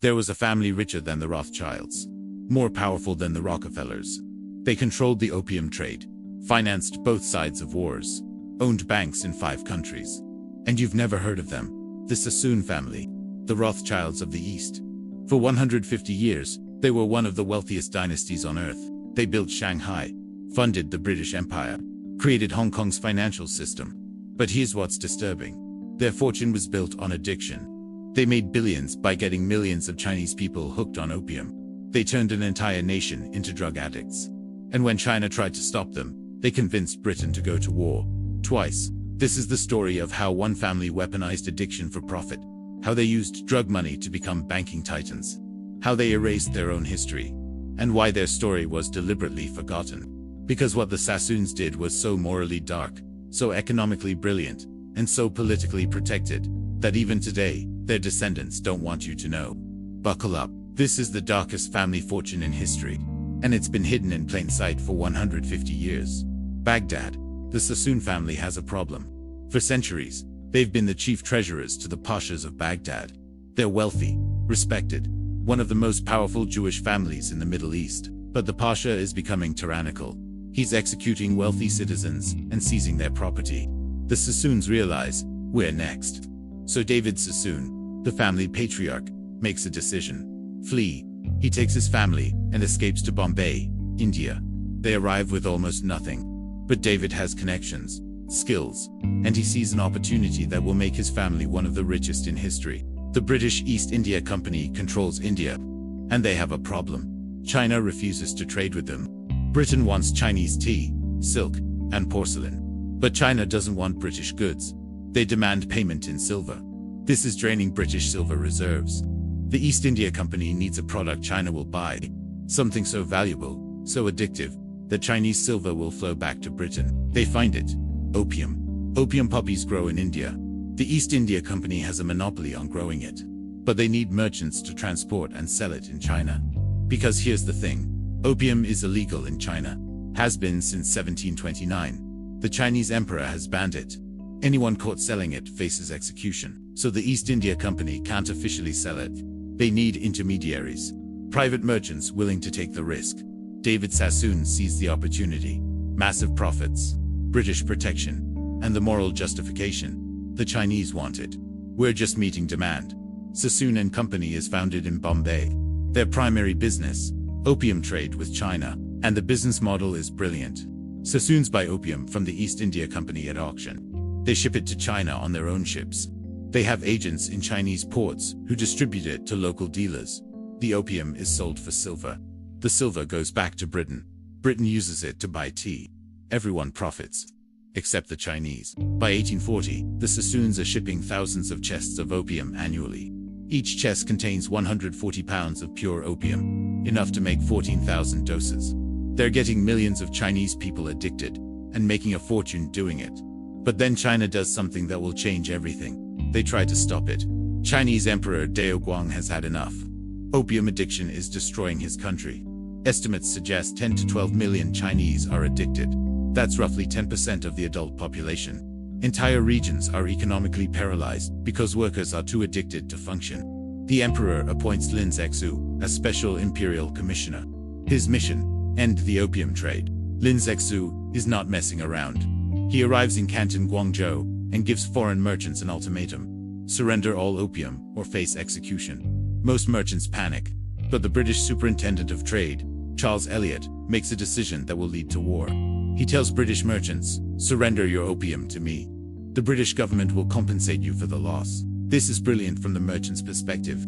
There was a family richer than the Rothschilds, more powerful than the Rockefellers. They controlled the opium trade, financed both sides of wars, owned banks in 5 countries. And you've never heard of them. The Sassoon family, the Rothschilds of the East. For 150 years, they were one of the wealthiest dynasties on earth. They built Shanghai, funded the British Empire, created Hong Kong's financial system. But here's what's disturbing. Their fortune was built on addiction. They made billions by getting millions of Chinese people hooked on opium. They turned an entire nation into drug addicts. And when China tried to stop them, they convinced Britain to go to war. Twice. This is the story of how one family weaponized addiction for profit, how they used drug money to become banking titans, how they erased their own history, and why their story was deliberately forgotten. Because what the Sassoons did was so morally dark, so economically brilliant, and so politically protected, that even today, their descendants don't want you to know. Buckle up. This is the darkest family fortune in history, and it's been hidden in plain sight for 150 years. Baghdad. The Sassoon family has a problem. For centuries, they've been the chief treasurers to the pashas of Baghdad. They're wealthy, respected, one of the most powerful Jewish families in the Middle East. But the pasha is becoming tyrannical. He's executing wealthy citizens and seizing their property. The Sassoons realize, we're next. So David Sassoon, the family patriarch, makes a decision. Flee. He takes his family and escapes to Bombay, India. They arrive with almost nothing. But David has connections, skills, and he sees an opportunity that will make his family one of the richest in history. The British East India Company controls India, and they have a problem. China refuses to trade with them. Britain wants Chinese tea, silk, and porcelain. But China doesn't want British goods. They demand payment in silver. This is draining British silver reserves. The East India Company needs a product China will buy, something so valuable, so addictive, that Chinese silver will flow back to Britain. They find it. Opium. Opium poppies grow in India. The East India Company has a monopoly on growing it. But they need merchants to transport and sell it in China. Because here's the thing. Opium is illegal in China. Has been since 1729. The Chinese emperor has banned it. Anyone caught selling it faces execution. So the East India Company can't officially sell it. They need intermediaries. Private merchants willing to take the risk. David Sassoon sees the opportunity. Massive profits, British protection, and the moral justification. The Chinese want it. We're just meeting demand. Sassoon and Company is founded in Bombay. Their primary business, opium trade with China, and the business model is brilliant. Sassoons buy opium from the East India Company at auction. They ship it to China on their own ships. They have agents in Chinese ports who distribute it to local dealers. The opium is sold for silver. The silver goes back to Britain. Britain uses it to buy tea. Everyone profits. Except the Chinese. By 1840, the Sassoons are shipping thousands of chests of opium annually. Each chest contains 140 pounds of pure opium, enough to make 14,000 doses. They're getting millions of Chinese people addicted, and making a fortune doing it. But then China does something that will change everything. They try to stop it. Chinese Emperor Daoguang has had enough. Opium addiction is destroying his country. Estimates suggest 10 to 12 million Chinese are addicted. That's roughly 10% of the adult population. Entire regions are economically paralyzed because workers are too addicted to function. The emperor appoints Lin Zexu as special imperial commissioner. His mission: end the opium trade. Lin Zexu is not messing around. He arrives in Canton, Guangzhou, and gives foreign merchants an ultimatum: surrender all opium or face execution. Most merchants panic, but the British Superintendent of Trade, Charles Elliot, makes a decision that will lead to war. He tells British merchants, surrender your opium to me. The British government will compensate you for the loss. This is brilliant from the merchants' perspective.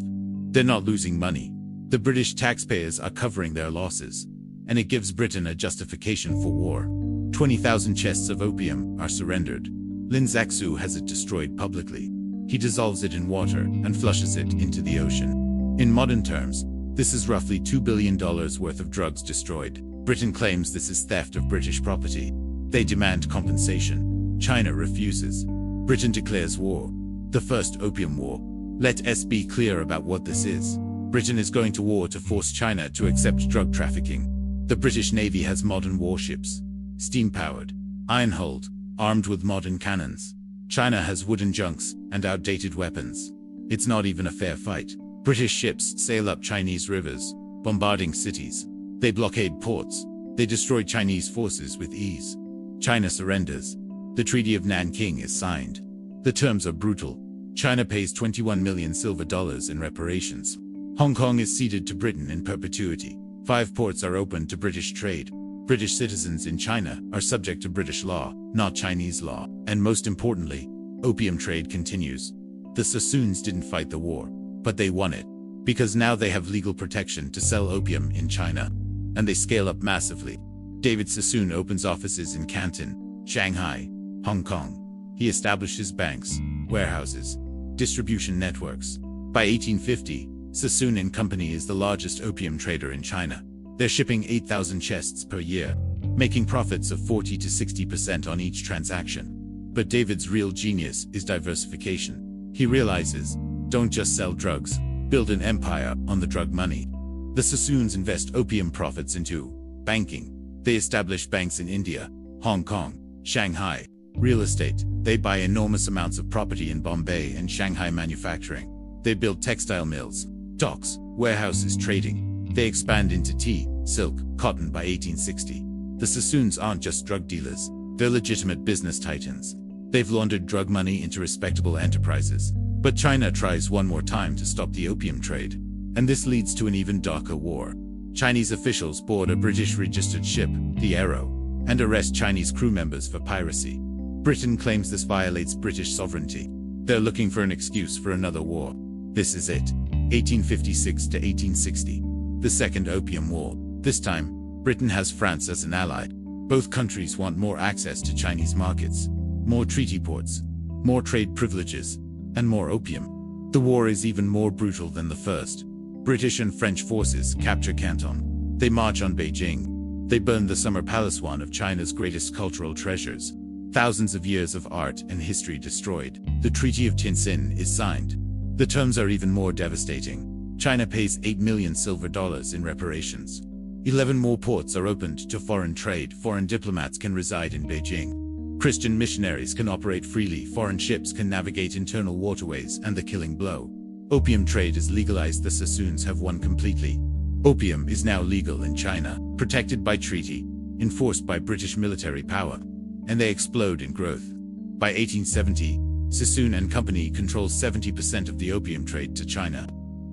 They're not losing money. The British taxpayers are covering their losses, and it gives Britain a justification for war. 20,000 chests of opium are surrendered. Lin Zexu has it destroyed publicly. He dissolves it in water and flushes it into the ocean. In modern terms, this is roughly $2 billion worth of drugs destroyed. Britain claims this is theft of British property. They demand compensation. China refuses. Britain declares war. The first Opium War. Let us be clear about what this is. Britain is going to war to force China to accept drug trafficking. The British Navy has modern warships, steam-powered, iron-hulled, armed with modern cannons. China has wooden junks and outdated weapons. It's not even a fair fight. British ships sail up Chinese rivers, bombarding cities. They blockade ports. They destroy Chinese forces with ease. China surrenders. The Treaty of Nanking is signed. The terms are brutal. China pays 21 million silver dollars in reparations. Hong Kong is ceded to Britain in perpetuity. 5 ports are open to British trade. British citizens in China are subject to British law, not Chinese law. And most importantly, opium trade continues. The Sassoons didn't fight the war, but they won it. Because now they have legal protection to sell opium in China. And they scale up massively. David Sassoon opens offices in Canton, Shanghai, Hong Kong. He establishes banks, warehouses, distribution networks. By 1850, Sassoon and Company is the largest opium trader in China. They're shipping 8,000 chests per year, making profits of 40 to 60% on each transaction. But David's real genius is diversification. He realizes, don't just sell drugs, build an empire on the drug money. The Sassoons invest opium profits into banking. They establish banks in India, Hong Kong, Shanghai. Real estate. They buy enormous amounts of property in Bombay and Shanghai manufacturing. They build textile mills, docks, warehouses, trading. They expand into tea, silk, cotton by 1860. The Sassoons aren't just drug dealers. They're legitimate business titans. They've laundered drug money into respectable enterprises. But China tries one more time to stop the opium trade. And this leads to an even darker war. Chinese officials board a British-registered ship, the Arrow, and arrest Chinese crew members for piracy. Britain claims this violates British sovereignty. They're looking for an excuse for another war. This is it. 1856 to 1860. The Second Opium War. This time, Britain has France as an ally. Both countries want more access to Chinese markets, more treaty ports, more trade privileges, and more opium. The war is even more brutal than the first. British and French forces capture Canton. They march on Beijing. They burn the Summer Palace, one of China's greatest cultural treasures. Thousands of years of art and history destroyed. The Treaty of Tientsin is signed. The terms are even more devastating. China pays 8 million silver dollars in reparations. 11 more ports are opened to foreign trade. Foreign diplomats can reside in Beijing. Christian missionaries can operate freely. Foreign ships can navigate internal waterways. And the killing blow. Opium trade is legalized. The Sassoons have won completely. Opium is now legal in China, protected by treaty, enforced by British military power. And they explode in growth. By 1870, Sassoon and Company controls 70% of the opium trade to China.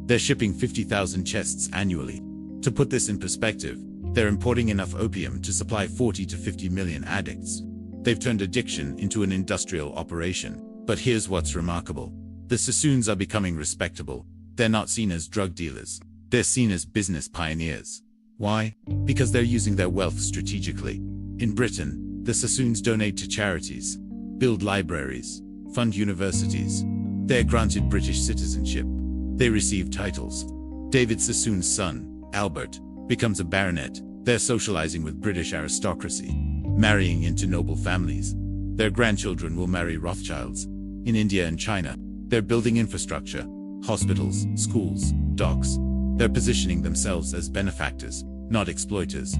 They're shipping 50,000 chests annually. To put this in perspective, they're importing enough opium to supply 40 to 50 million addicts. They've turned addiction into an industrial operation. But here's what's remarkable. The Sassoons are becoming respectable. They're not seen as drug dealers. They're seen as business pioneers. Why? Because they're using their wealth strategically. In Britain, the Sassoons donate to charities, build libraries, fund universities. They're granted British citizenship. They receive titles. David Sassoon's son, Albert, becomes a baronet. They're socializing with British aristocracy, marrying into noble families. Their grandchildren will marry Rothschilds. In India and China, they're building infrastructure, hospitals, schools, docks. They're positioning themselves as benefactors, not exploiters.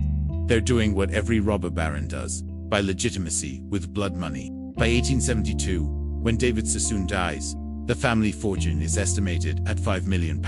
They're doing what every robber baron does, by legitimacy, with blood money. By 1872, when David Sassoon dies, the family fortune is estimated at £5 million.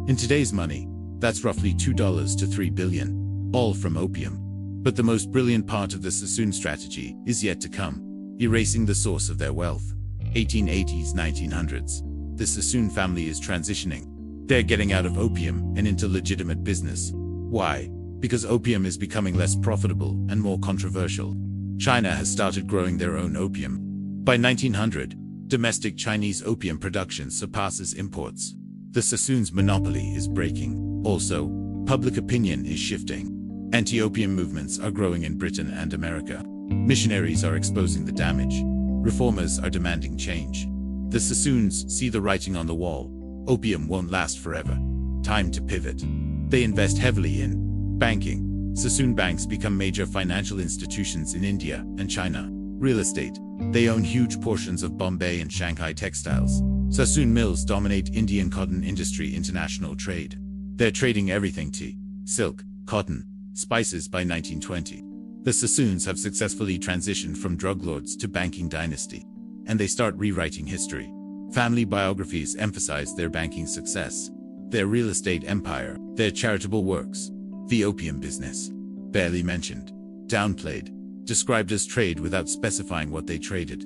In today's money, that's roughly $2 to $3 billion, all from opium. But the most brilliant part of the Sassoon strategy is yet to come, erasing the source of their wealth. 1880s, 1900s. The Sassoon family is transitioning. They're getting out of opium and into legitimate business. Why? Because opium is becoming less profitable and more controversial. China has started growing their own opium. By 1900, domestic Chinese opium production surpasses imports. The Sassoons' monopoly is breaking. Also, public opinion is shifting. Anti-opium movements are growing in Britain and America. Missionaries are exposing the damage. Reformers are demanding change. The Sassoons see the writing on the wall. Opium won't last forever. Time to pivot. They invest heavily in banking. Sassoon banks become major financial institutions in India and China. Real estate. They own huge portions of Bombay and Shanghai textiles. Sassoon mills dominate Indian cotton industry international trade. They're trading everything: tea, silk, cotton, spices. By 1920, the Sassoons have successfully transitioned from drug lords to banking dynasty. And they start rewriting history. Family biographies emphasize their banking success. their real estate empire, their charitable works. The opium business. Barely mentioned. Downplayed. Described as trade without specifying what they traded.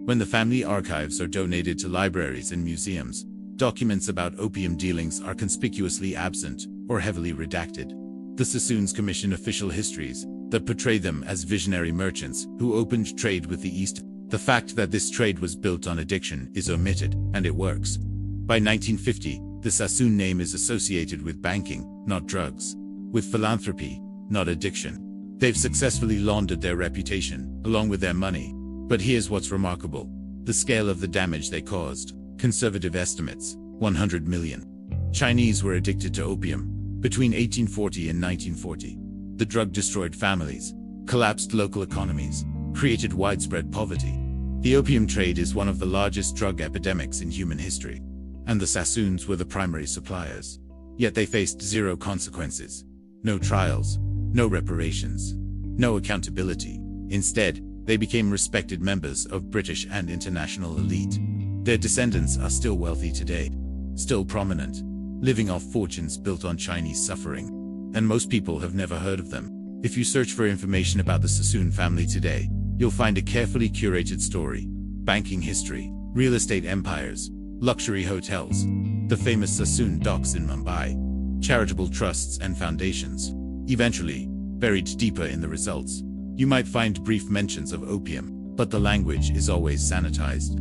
When the family archives are donated to libraries and museums, documents about opium dealings are conspicuously absent or heavily redacted. The Sassoons commission official histories that portray them as visionary merchants who opened trade with the East. The fact that this trade was built on addiction is omitted, and it works. By 1950, the Sassoon name is associated with banking, not drugs, with philanthropy, not addiction. They've successfully laundered their reputation, along with their money. But here's what's remarkable: the scale of the damage they caused. Conservative estimates, 100 million. Chinese were addicted to opium between 1840 and 1940. The drug destroyed families, collapsed local economies, created widespread poverty. The opium trade is one of the largest drug epidemics in human history, and the Sassoons were the primary suppliers. Yet they faced zero consequences. No trials, no reparations, no accountability. Instead, they became respected members of British and international elite. Their descendants are still wealthy today, still prominent, living off fortunes built on Chinese suffering. And most people have never heard of them. If you search for information about the Sassoon family today, you'll find a carefully curated story: banking history, real estate empires, luxury hotels, the famous Sassoon docks in Mumbai, charitable trusts and foundations. Eventually, buried deeper in the results, you might find brief mentions of opium, but the language is always sanitized.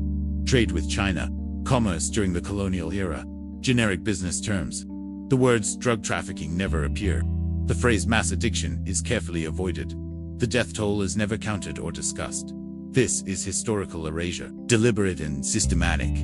Trade with China, commerce during the colonial era, generic business terms. The words drug trafficking never appear. The phrase mass addiction is carefully avoided. The death toll is never counted or discussed. This is historical erasure, deliberate and systematic.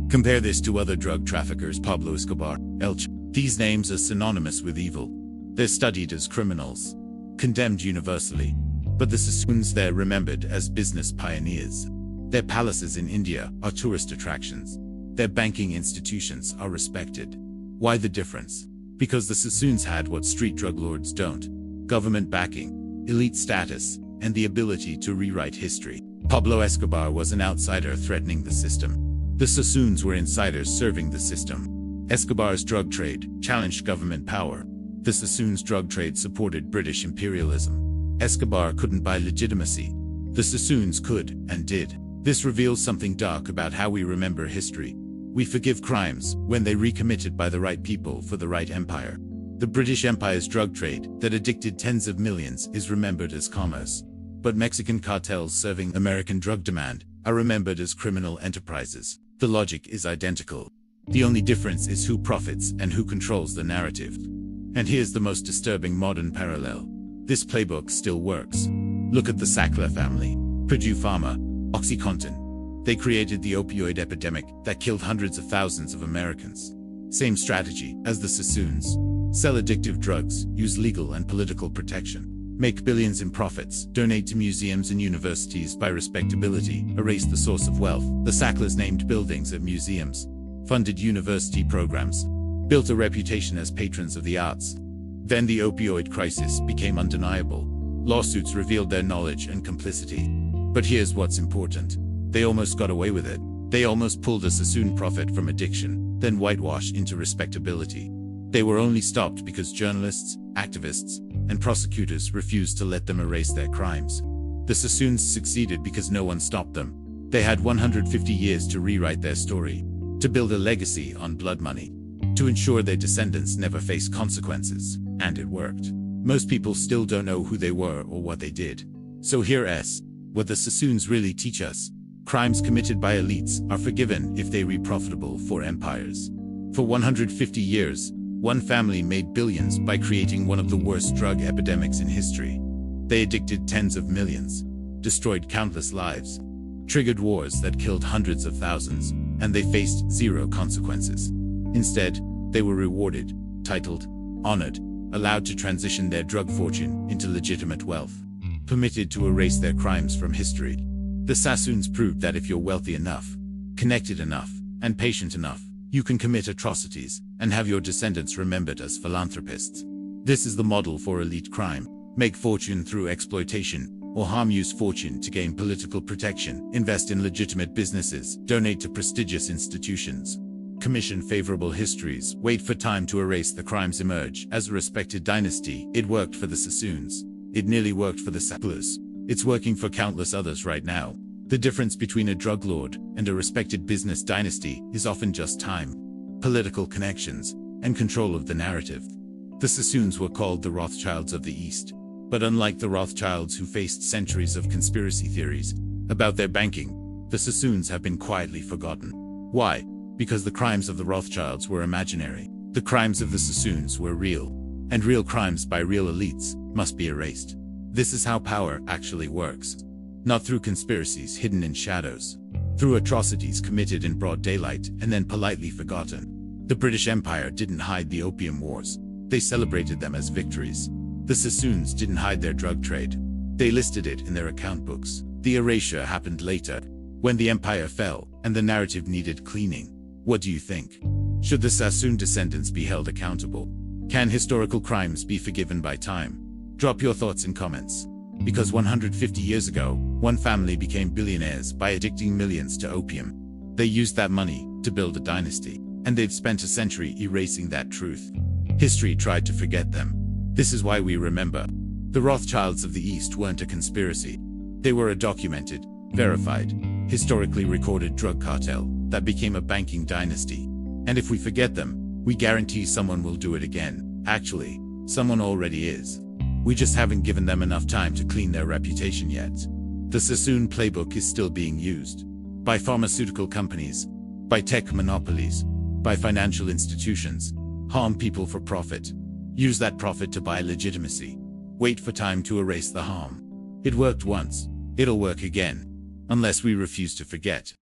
Compare this to other drug traffickers: Pablo Escobar, Elche. These names are synonymous with evil. They're studied as criminals, condemned universally. But the Sassoons, they're remembered as business pioneers. Their palaces in India are tourist attractions. Their banking institutions are respected. Why the difference? Because the Sassoons had what street drug lords don't: government backing, elite status, and the ability to rewrite history. Pablo Escobar was an outsider threatening the system. The Sassoons were insiders serving the system. Escobar's drug trade challenged government power. The Sassoons' drug trade supported British imperialism. Escobar couldn't buy legitimacy. The Sassoons could, and did. This reveals something dark about how we remember history. We forgive crimes when they recommitted by the right people for the right empire. The British Empire's drug trade that addicted tens of millions is remembered as commerce. But Mexican cartels serving American drug demand are remembered as criminal enterprises. The logic is identical. The only difference is who profits and who controls the narrative. And here's the most disturbing modern parallel. This playbook still works. Look at the Sackler family, Purdue Pharma, OxyContin. They created the opioid epidemic that killed hundreds of thousands of Americans. Same strategy as the Sassoons. Sell addictive drugs, use legal and political protection, make billions in profits, donate to museums and universities by respectability, erase the source of wealth. The Sacklers named buildings at museums, funded university programs, built a reputation as patrons of the arts. Then the opioid crisis became undeniable. Lawsuits revealed their knowledge and complicity. But here's what's important. They almost got away with it. They almost pulled a Sassoon profit from addiction, then whitewashed into respectability. They were only stopped because journalists, activists, and prosecutors refused to let them erase their crimes. The Sassoons succeeded because no one stopped them. They had 150 years to rewrite their story, to build a legacy on blood money, to ensure their descendants never face consequences. And it worked. Most people still don't know who they were or what they did. So here's what the Sassoons really teach us. Crimes committed by elites are forgiven if they reap profitable for empires. For 150 years, one family made billions by creating one of the worst drug epidemics in history. They addicted tens of millions, destroyed countless lives, triggered wars that killed hundreds of thousands, and they faced zero consequences. Instead, they were rewarded, titled, honored, allowed to transition their drug fortune into legitimate wealth, permitted to erase their crimes from history. The Sassoons proved that if you're wealthy enough, connected enough, and patient enough, you can commit atrocities and have your descendants remembered as philanthropists. This is the model for elite crime. Make fortune through exploitation, or harm. Use fortune to gain political protection, invest in legitimate businesses, donate to prestigious institutions. Commission favorable histories, wait for time to erase the crimes emerge. As a respected dynasty, it worked for the Sassoons. It nearly worked for the settlers. It's working for countless others right now. The difference between a drug lord and a respected business dynasty is often just time, political connections, and control of the narrative. The Sassoons were called the Rothschilds of the East. But unlike the Rothschilds who faced centuries of conspiracy theories about their banking, the Sassoons have been quietly forgotten. Why? Because the crimes of the Rothschilds were imaginary. The crimes of the Sassoons were real. And real crimes by real elites must be erased. This is how power actually works. Not through conspiracies hidden in shadows. Through atrocities committed in broad daylight and then politely forgotten. The British Empire didn't hide the Opium Wars. They celebrated them as victories. The Sassoons didn't hide their drug trade. They listed it in their account books. The erasure happened later, when the empire fell and the narrative needed cleaning. What do you think? Should the Sassoon descendants be held accountable? Can historical crimes be forgiven by time? Drop your thoughts in comments. Because 150 years ago, one family became billionaires by addicting millions to opium. They used that money to build a dynasty, and they've spent a century erasing that truth. History tried to forget them. This is why we remember. The Rothschilds of the East weren't a conspiracy. They were a documented, verified, historically recorded drug cartel that became a banking dynasty. And if we forget them, we guarantee someone will do it again. Actually, someone already is. We just haven't given them enough time to clean their reputation yet. The Sassoon playbook is still being used by pharmaceutical companies, by tech monopolies, by financial institutions. Harm people for profit. Use that profit to buy legitimacy. Wait for time to erase the harm. It worked once. It'll work again. Unless we refuse to forget.